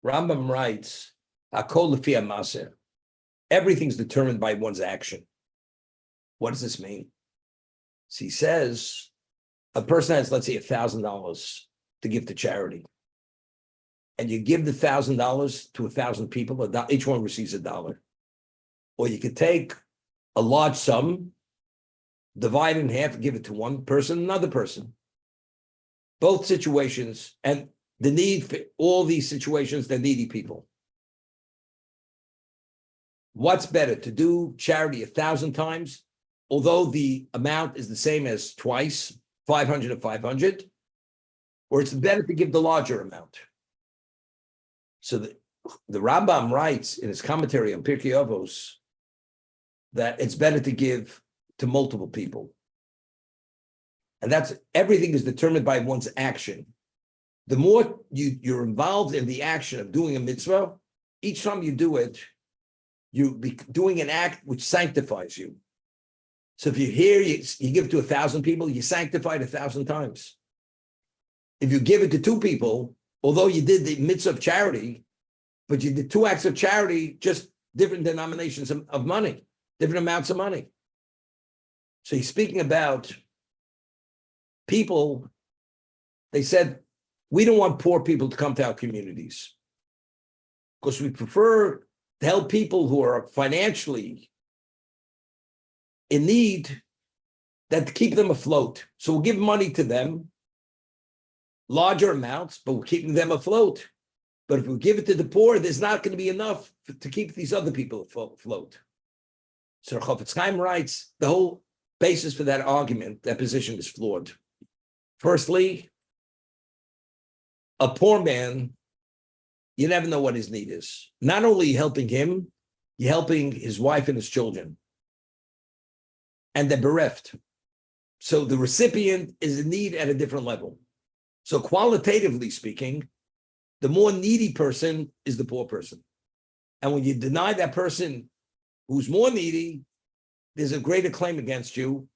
Rambam writes, "Hakol lefi ha'maseh." Everything's determined by one's action. What does this mean? So he says, a person has, let's say, $1,000 to give to charity, and you give the $1,000 to 1,000 people. Each one receives $1. Or you could take a large sum, divide it in half, and give it to one person, another person. Both situations, and the need for all these situations, they're needy people. What's better, to do charity 1,000 times, although the amount is the same as twice, 500 and 500, or it's better to give the larger amount? So the Rambam writes in his commentary on Pirkei Avos that it's better to give to multiple people. And that's, everything is determined by one's action. The more you're involved in the action of doing a mitzvah, each time you do it, you'll be doing an act which sanctifies you. So if you give to 1,000 people, you sanctified 1,000 times. If you give it to 2 people, although you did the mitzvah of charity, but you did 2 acts of charity, just different denominations of money, different amounts of money. So he's speaking about people. They said, we don't want poor people to come to our communities because we prefer to help people who are financially in need, that to keep them afloat. So we'll give money to them, larger amounts, but we're keeping them afloat. But if we give it to the poor, there's not going to be enough to keep these other people afloat. So Chofetz Chaim writes, the whole basis for that argument, that position is flawed. Firstly, a poor man, you never know what his need is. Not only helping him, you're helping his wife and his children. And they're bereft. So the recipient is in need at a different level. So qualitatively speaking, the more needy person is the poor person. And when you deny that person who's more needy, there's a greater claim against you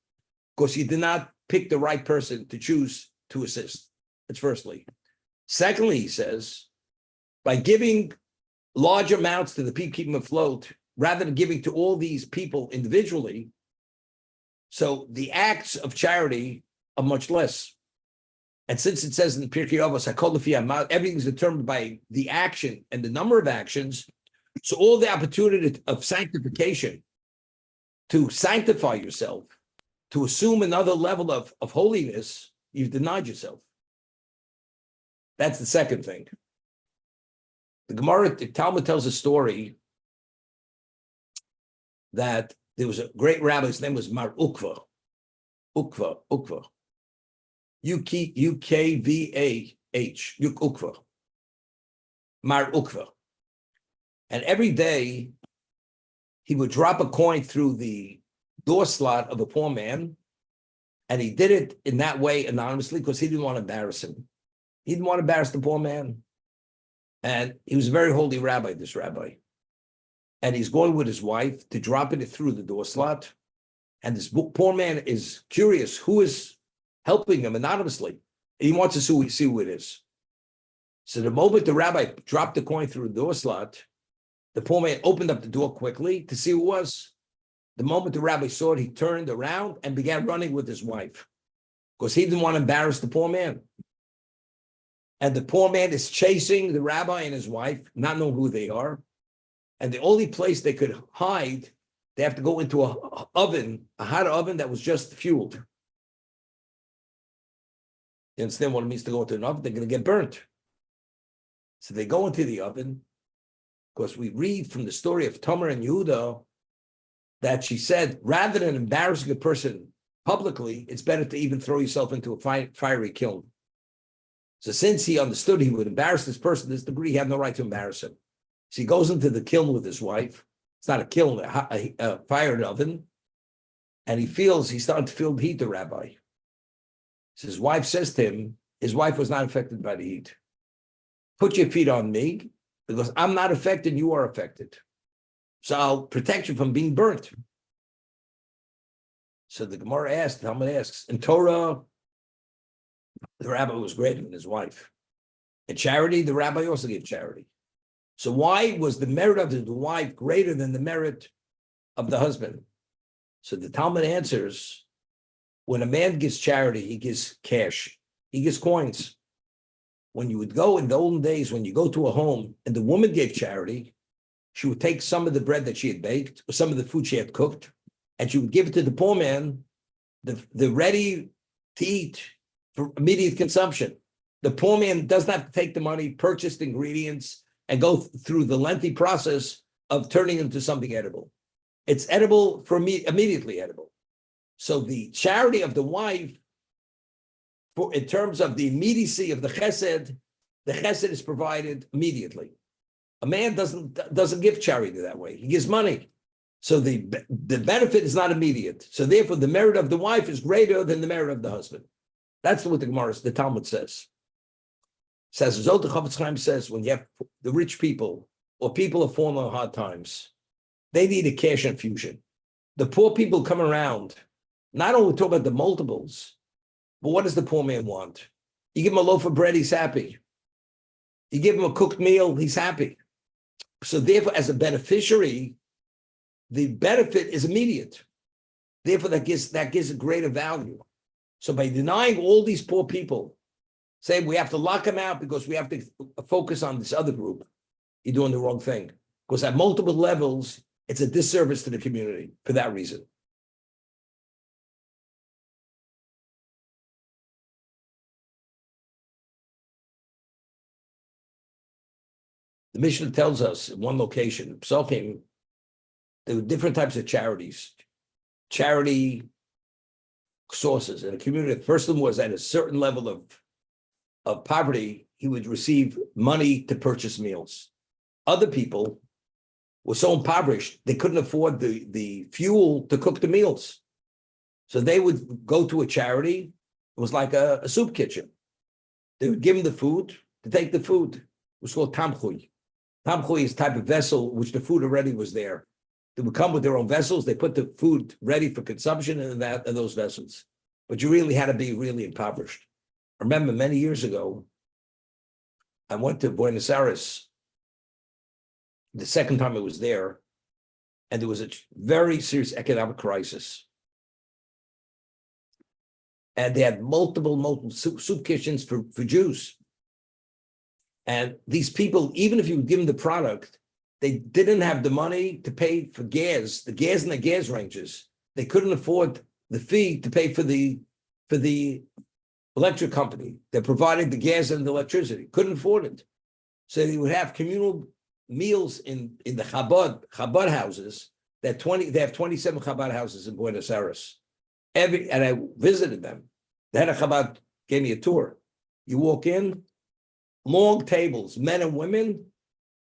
because you did not pick the right person to choose to assist. That's firstly. Secondly, he says, by giving large amounts to the people, keeping them afloat, rather than giving to all these people individually, so the acts of charity are much less. And since it says in Pirkei Avos, everything's determined by the action and the number of actions, so all the opportunity of sanctification, to sanctify yourself, to assume another level of holiness, you've denied yourself. That's the second thing. The Gemara, the Talmud tells a story that there was a great rabbi, his name was Mar Ukva. Ukva. U-K-V-A-H, Ukva. Mar Ukva. And every day, he would drop a coin through the door slot of a poor man, and he did it in that way anonymously because he didn't want to embarrass him. He didn't want to embarrass the poor man. And he was a very holy rabbi, this rabbi. And he's going with his wife to drop it through the door slot. And this poor man is curious who is helping him anonymously. He wants to see who it is. So the moment the rabbi dropped the coin through the door slot, the poor man opened up the door quickly to see who it was. The moment the rabbi saw it, he turned around and began running with his wife because he didn't want to embarrass the poor man. And the poor man is chasing the rabbi and his wife, not knowing who they are. And the only place they could hide, they have to go into a oven, a hot oven that was just fueled. You understand what it means to go into an oven? They're going to get burnt. So they go into the oven, because we read from the story of Tamar and Yehuda that she said, rather than embarrassing a person publicly, it's better to even throw yourself into a fiery kiln. So since he understood he would embarrass this person to this degree, he had no right to embarrass him. So he goes into the kiln with his wife. It's not a kiln, a fired oven. And he's starting to feel the heat, the rabbi. So his wife says to him, his wife was not affected by the heat. Put your feet on me, because I'm not affected, you are affected. So I'll protect you from being burnt. So the Gemara asks, Talmud asks, in Torah, the rabbi was greater than his wife. In charity, the rabbi also gave charity. So why was the merit of the wife greater than the merit of the husband? So the Talmud answers, when a man gives charity, he gives cash, he gives coins. When you would go in the olden days, when you go to a home and the woman gave charity, she would take some of the bread that she had baked or some of the food she had cooked, and she would give it to the poor man, the ready to eat for immediate consumption. The poor man doesn't have to take the money, purchase the ingredients, and go through the lengthy process of turning it into something edible. It's edible for immediately edible. So the charity of the wife, in terms of the immediacy of the chesed is provided immediately. A man doesn't give charity that way. He gives money. So the benefit is not immediate. So therefore, the merit of the wife is greater than the merit of the husband. That's what the Talmud says. Says Zot Chavetz Chaim says, when you have the rich people or people who fallen on hard times, they need a cash infusion. The poor people come around. Not only talk about the multiples, but what does the poor man want? You give him a loaf of bread, he's happy. You give him a cooked meal, he's happy. So therefore, as a beneficiary, the benefit is immediate. Therefore, that gives a greater value. So by denying all these poor people, saying we have to lock them out because we have to focus on this other group, you're doing the wrong thing. Because at multiple levels, it's a disservice to the community for that reason. The Mishnah tells us in one location, Psachim, there were different types of charities, charity sources in a community. If a person was at a certain level of poverty, he would receive money to purchase meals. Other people were so impoverished, they couldn't afford the fuel to cook the meals. So they would go to a charity. It was like a soup kitchen. They would give them the food to take the food. It was called tamchui. Tamchui is a type of vessel which the food already was there. They would come with their own vessels. They put the food ready for consumption in those vessels. But you really had to be really impoverished. I remember many years ago, I went to Buenos Aires the second time I was there, and there was a very serious economic crisis. And they had multiple soup kitchens for Jews. And these people, even if you would give them the product, they didn't have the money to pay for gas, the gas and the gas ranges. They couldn't afford the fee to pay for the electric company that provided the gas and the electricity. Couldn't afford it. So they would have communal meals in the Chabad houses. They have 27 Chabad houses in Buenos Aires. And I visited them. The head of Chabad gave me a tour. You walk in, long tables, men and women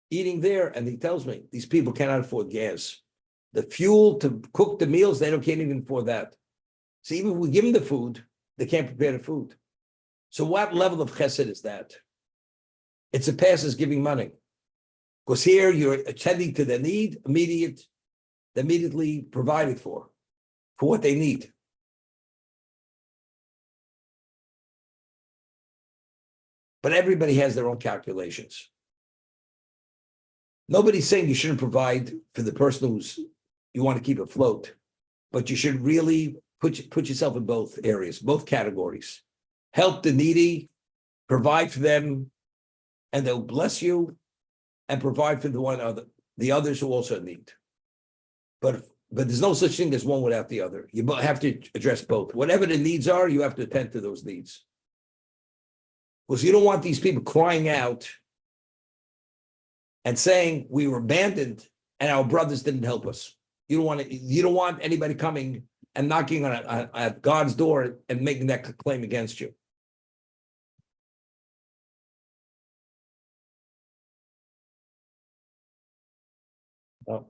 eating there, and he tells me these people cannot afford gas. The fuel to cook the meals, they can't even afford that. So even if we give them the food, they can't prepare the food. So what level of chesed is that? It's a passes giving money. Because here you're attending to the need, immediately provided for what they need. But everybody has their own calculations. Nobody's saying you shouldn't provide for the person who's you want to keep afloat, but you should really put yourself in both areas, both categories. Help the needy, provide for them, and they'll bless you, and provide for the others who also need. But there's no such thing as one without the other. You have to address both. Whatever the needs are, you have to attend to those needs. Because you don't want these people crying out and saying we were abandoned and our brothers didn't help us. You don't want anybody coming and knocking at God's door and making that claim against you. Oh.